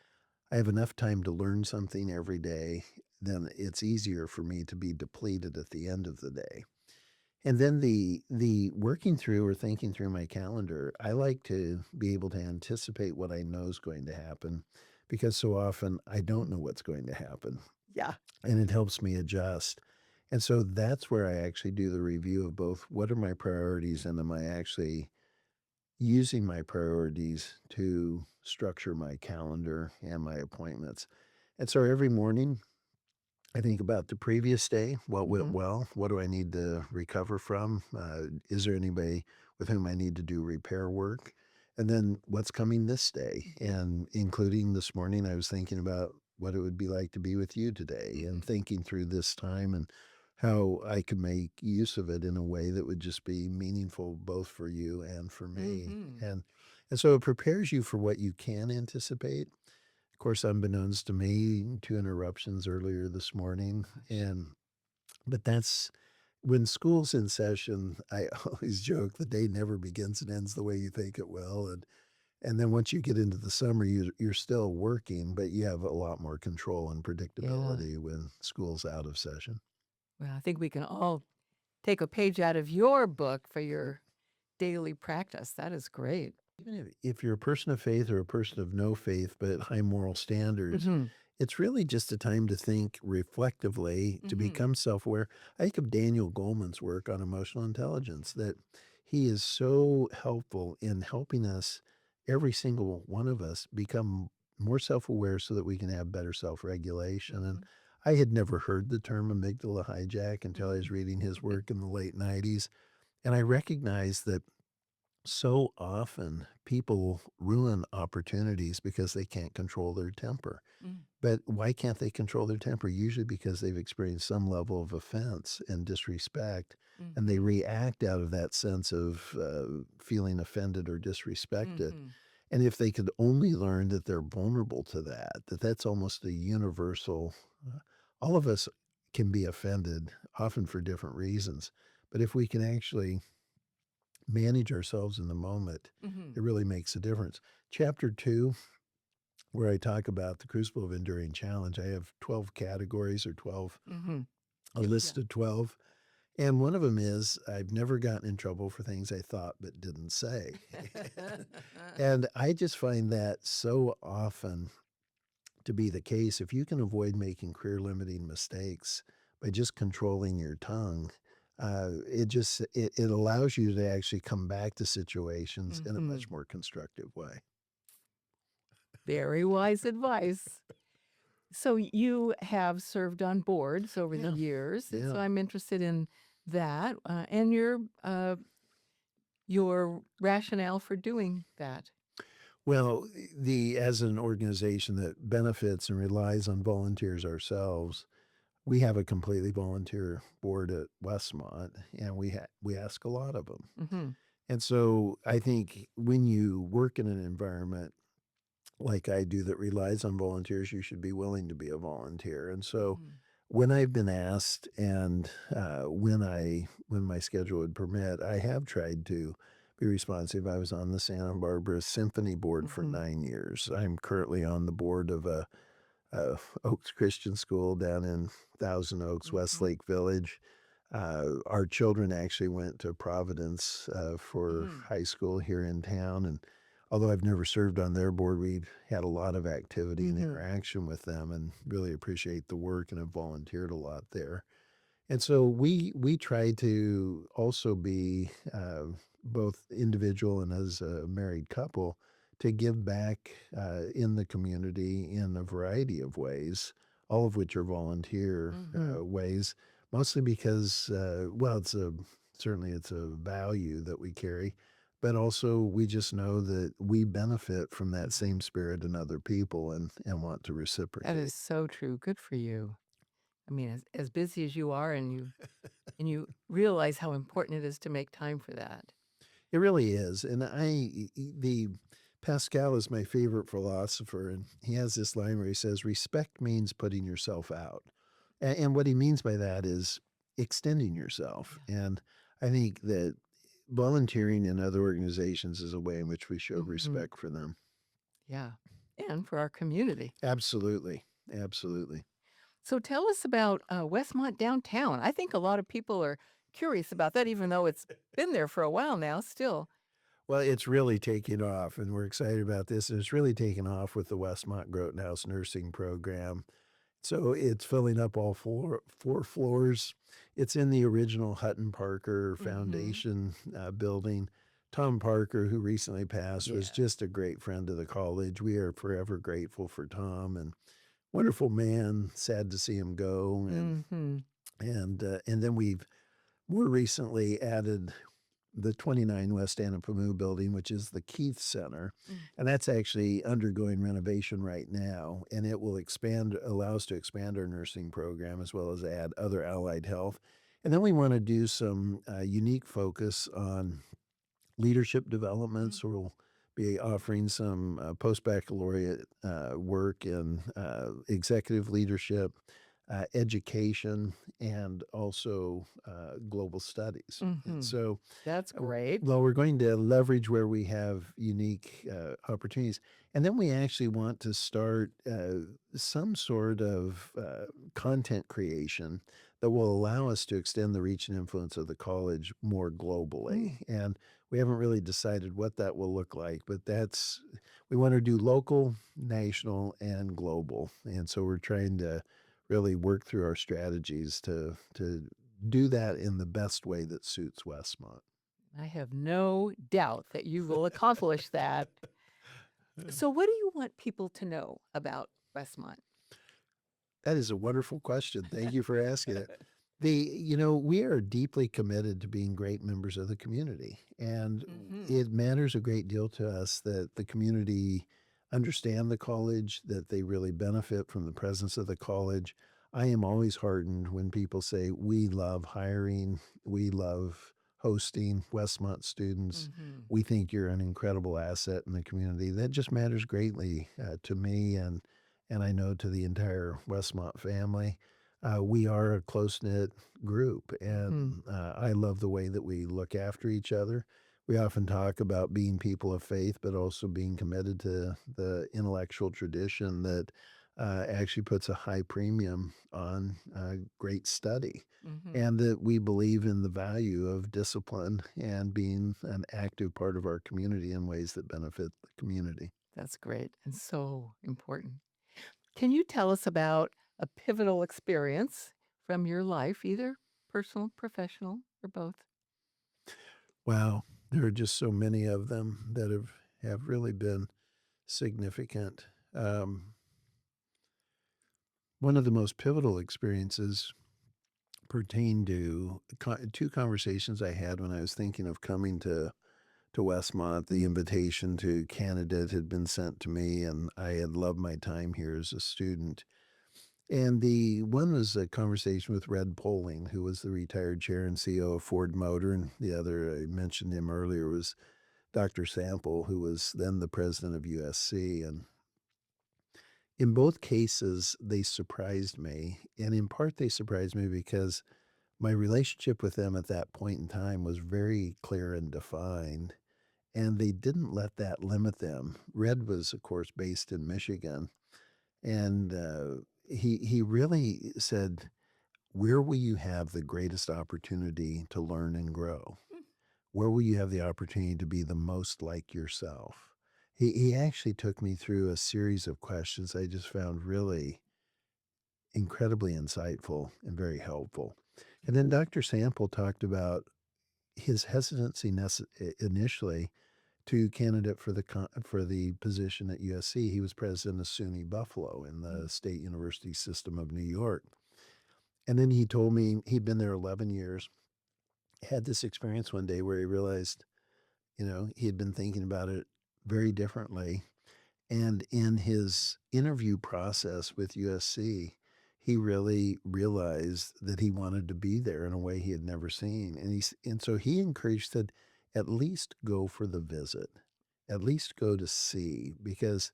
I have enough time to learn something every day, then it's easier for me to be depleted at the end of the day. And then the working through or thinking through my calendar, I like to be able to anticipate what I know is going to happen because so often I don't know what's going to happen Yeah. and it helps me adjust. And so that's where I actually do the review of both what are my priorities and am I actually using my priorities to structure my calendar and my appointments. And so every morning I think about the previous day, what went Mhm. well, what do I need to recover from? Is there anybody with whom I need to do repair work? And then what's coming this day? Mhm. And including this morning, I was thinking about what it would be like to be with you today and Mhm. thinking through this time and how I could make use of it in a way that would just be meaningful both for you and for me. Mhm. And so it prepares you for what you can anticipate. Of course, unbeknownst to me, 2 interruptions earlier this morning, Gosh. and but that's when school's in session, I always joke the day never begins and ends the way you think it will, and then once you get into the summer, you're still working, but you have a lot more control and Yeah. predictability when school's out of session. Well, I think we can all take a page out of your book for your daily practice. That is great. Even if you're a person of faith or a person of no faith, but high moral standards, Mhm. it's really just a time to think reflectively, to Mhm. become self-aware. I think of Daniel Goleman's work on emotional intelligence, that he is so helpful in helping us, every single one of us, become more self-aware so that we can have better self-regulation. And Mhm. I had never heard the term amygdala hijack until I was Mhm. reading his work in the late 90s. And I recognized that so often people ruin opportunities because they can't control their temper. Mm. But why can't they control their temper? Usually because they've experienced some level of offense and disrespect, and they Mhm. react out of that sense of feeling offended or disrespected. Mhm. And if they could only learn that they're vulnerable to that, that that's almost a universal, all of us can be offended, often for different reasons. But if we can actually manage ourselves in the moment, Mhm. it really makes a difference. Chapter 2, where I talk about the crucible of enduring challenge, I have 12 categories or 12, Mhm. a Yeah. list of 12. And one of them is I've never gotten in trouble for things I thought but didn't say. And I just find that so often to be the case. If you can avoid making career limiting mistakes by just controlling your tongue, it allows you to actually come back to situations in a much Mhm. more constructive way. Very wise advice. So you have served on boards over the Yeah, years, and so yeah. I'm interested in that, and your rationale for doing that. Well, the as an organization that benefits and relies on volunteers ourselves, we have a completely volunteer board at Westmont, and we ask a lot of them. Mhm. And so I think when you work in an environment like I do that relies on volunteers, you should be willing to be a volunteer. And so Mhm. when I've been asked and when my schedule would permit, I have tried to be responsive. I was on the Santa Barbara Symphony Board for Mhm. 9 years. I'm currently on the board of Oaks Christian School down in Thousand Oaks, Mhm. Westlake Village. Our children actually went to Providence for Mhm. high school here in town, and although I've never served on their board, we've had a lot of activity and Mhm. interaction with them, and really appreciate the work and have volunteered a lot there. And so we try to also be both individual and as a married couple to give back in the community in a variety of ways, all of which are volunteer Mhm. ways. Mostly because, well, certainly it's a value that we carry, but also we just know that we benefit from that Mhm. same spirit in other people and want to That is reciprocate. so true. Good for you. I mean, as busy as you are and you realize how important it is to make time for that. It really is, and the Pascal is my favorite philosopher, and he has this line where he says, "Respect means putting yourself out," and what he means by that is extending yourself, Yeah. and I think that volunteering in other organizations is a way in which we show Mhm. respect for them. Yeah. And for our community. Absolutely, absolutely. So tell us about, Westmont Downtown. I think a lot of people are curious about that even though it's been there for a while now still. Well, it's really taking off, and we're excited about this, and it's really taken off with the Westmont Groton House nursing program. So it's filling up all 4 floors. It's in the original Hutton Parker Mhm. Foundation, building. Tom Parker, who recently passed, was Yeah. just a great friend of the college. We are forever grateful for Tom, and wonderful man, sad to see him go, Mhm. and then we've more recently added the 29 West Anapamu building, which is the Keith Center, Mm. and that's actually undergoing renovation right now, and it will allow us to expand our nursing program as well as add other allied health. And then we wanna do some, unique focus on leadership development, Mm. so we'll be offering some, post-baccalaureate, work in, executive leadership, education, and also, global studies. And Mhm. so, That's great. well, we're going to leverage where we have unique, opportunities, and then we actually want to start, some sort of, content creation that will allow us to extend the reach and influence of the college more Mm. globally, and we haven't really decided what that will look like, but that's we wanna do local, national, and global, and so we're trying to really work through our strategies to do that in the best way that suits Westmont. I have no doubt that you will accomplish that. So what do you want people to know about Westmont? That is a wonderful question. Thank you for asking it. We are deeply committed to being great members of the community, and Mhm. it matters a great deal to us that the community understand the college, that they really benefit from the presence of the college. I am always heartened when people say, "We love hiring, we love hosting Westmont students. Mhm. We think you're an incredible asset in the community." That just matters greatly to me and I know to the entire Westmont family. We are a close knit group, Mhm. and I love the way that we look after each other. We often talk about being people of faith, but also being committed to the intellectual tradition that actually puts a high premium on great study. Mhm. And that we believe in the value of discipline and being an active part of our community in ways that benefit the community. That's great and so important. Can you tell us about a pivotal experience from your life, either personal, professional, or both? Wow, there are just so many of them that have really been significant. One of the most pivotal experiences pertained to 2 conversations I had when I was thinking of coming to Westmont. The invitation to candidate had been sent to me, and I had loved my time here as a student. And the one was a conversation with Red Poling, who was the retired chair and CEO of Ford Motor, and the other, I mentioned him earlier, was Dr. Sample, who was then the president of USC. And in both cases, they surprised me. And in part, they surprised me because my relationship with them at that point in time was very clear and defined. And they didn't let that limit them. Red was, of course, based in Michigan. And he really said, "Where will you have the greatest opportunity to learn and grow? Mm. Where will you have the opportunity to be the most like yourself?" He actually took me through a series of questions I just found really incredibly insightful and very helpful. And then Dr. Sample talked about his hesitancy initially to candidate for for the position at USC. He was president of SUNY Buffalo in Mm. the State University System of New York. And then he told me he'd been there 11 years, had this experience one day where he realized, he had been thinking about it very differently. And in his interview process with USC, he really realized that he wanted to be there in a way he had never seen. And so he encouraged that at least go for the visit, at least go to see, because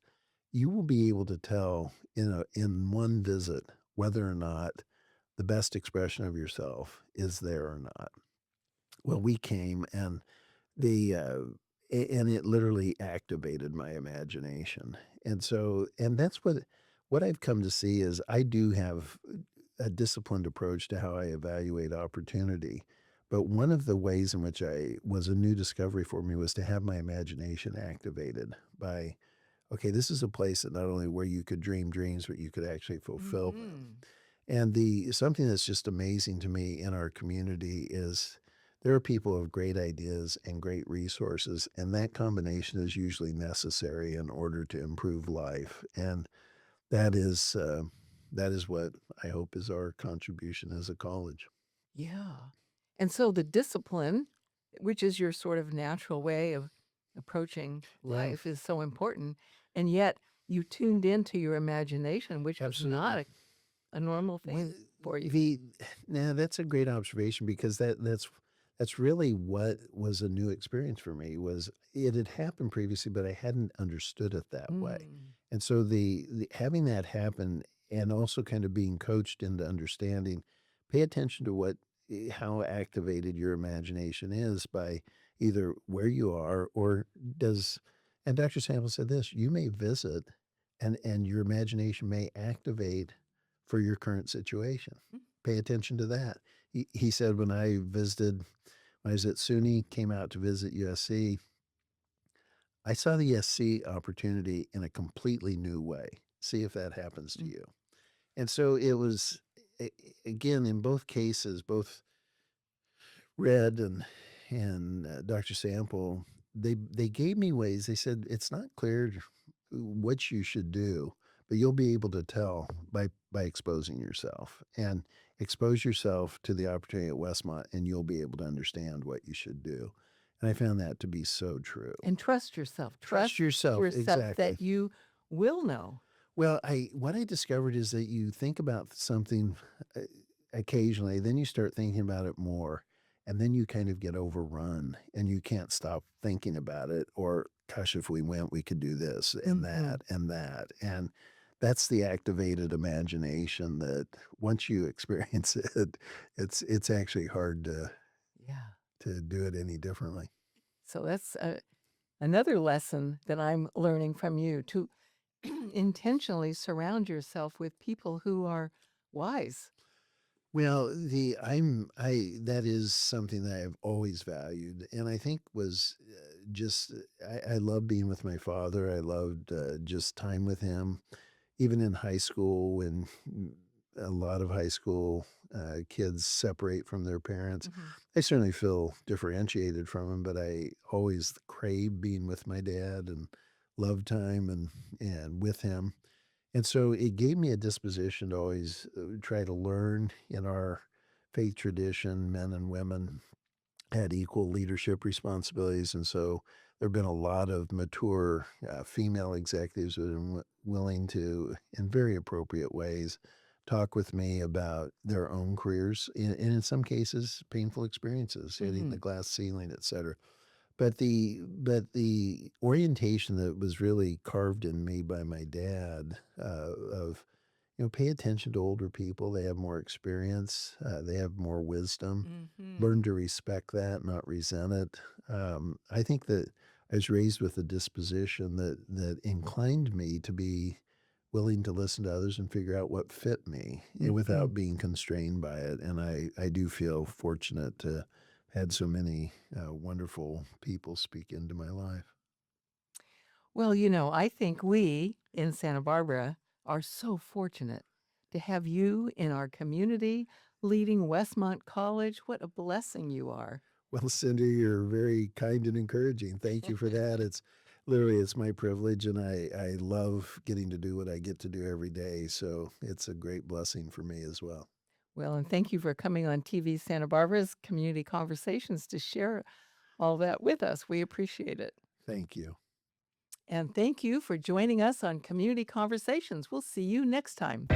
you will be able to tell in one visit whether or not the best expression of yourself is there or not. Well, we came and and it literally activated my imagination. And that's what I've come to see is I do have a disciplined approach to how I evaluate opportunity. But one of the ways in which I was a new discovery for me was to have my imagination activated by, okay, this is a place that not only where you could dream dreams, but you could actually fulfill them. Mhm. And the something that's just amazing to me in our community is there are people of great ideas and great resources, and that combination is usually necessary in order to improve life. And That is, that is what I hope is our contribution as a college. Yeah. And so the discipline, which is your sort of natural way of approaching Yeah, life, is so important. And yet you tuned into your imagination, which was not absolutely. a normal Well, thing for you. the now that's a great observation because that's really what was a new experience for me was it had happened previously, but I hadn't understood it that way. Mm. And so the having that happen and also kind of being coached into understanding, pay attention to what how activated your imagination is by either where you are or does and Dr. Sample said this, you may visit and your imagination may activate for your current situation. Mm. Pay attention to that. He said when I visited, when I was at SUNY, came out to visit USC, I saw the SC opportunity in a completely new way. See if that happens to Mm. you. And so it was, again, in both cases, both Red and Dr. Sample, they gave me ways. They said it's not clear what you should do, but you'll be able to tell by exposing yourself and expose yourself to the opportunity at Westmont, and you'll be able to understand what you should do. And I found that to be so true. And trust yourself. Trust Trust yourself, yourself exactly. that you will know. Well, I what I discovered is that you think about something uh, occasionally, then you start thinking about it more, and then you kind of get overrun and you can't stop thinking about it. Or, gosh, if we went, we could do this and Mhm. that and that. And that's the activated imagination that once you experience it, it's actually hard Yeah. to do it any differently. So that's another lesson that I'm learning from you to intentionally surround yourself with people who are wise. Well, the I that is something that I've always valued, and I think was just I love being with my father. I loved just time with him, even in high school when a lot of high school kids separate from their parents. Mhm. I certainly feel differentiated from him, but I always crave being with my dad and love time and with him. And so it gave me a disposition to always try to learn in our faith tradition, men and women had equal leadership responsibilities. And so there have been a lot of mature female executives who have been willing to, in very appropriate ways, talk with me about their own careers and in some cases, painful experiences, hitting the Mhm. glass ceiling, et cetera. But the orientation that was really carved in me by my dad, of, pay attention to older people, they have more experience, they have more wisdom, Mhm. learn to respect that, not resent it. I think that I was raised with a disposition that inclined me to be willing to listen to others and figure out what fit me, Mhm. without being constrained by it, and I do feel fortunate to had so many, wonderful people speak into my life. Well, I think we in Santa Barbara are so fortunate to have you in our community leading Westmont College. What a blessing you are. Well, Cindy, you're very kind and encouraging. Thank you for that. It's literally it's my privilege, and I love getting to do what I get to do every day. So it's a great blessing for me as well. Well, and thank you for coming on TV Santa Barbara's Community Conversations to share all that with us. We appreciate it. Thank you. And thank you for joining us on Community Conversations. We'll see you next time.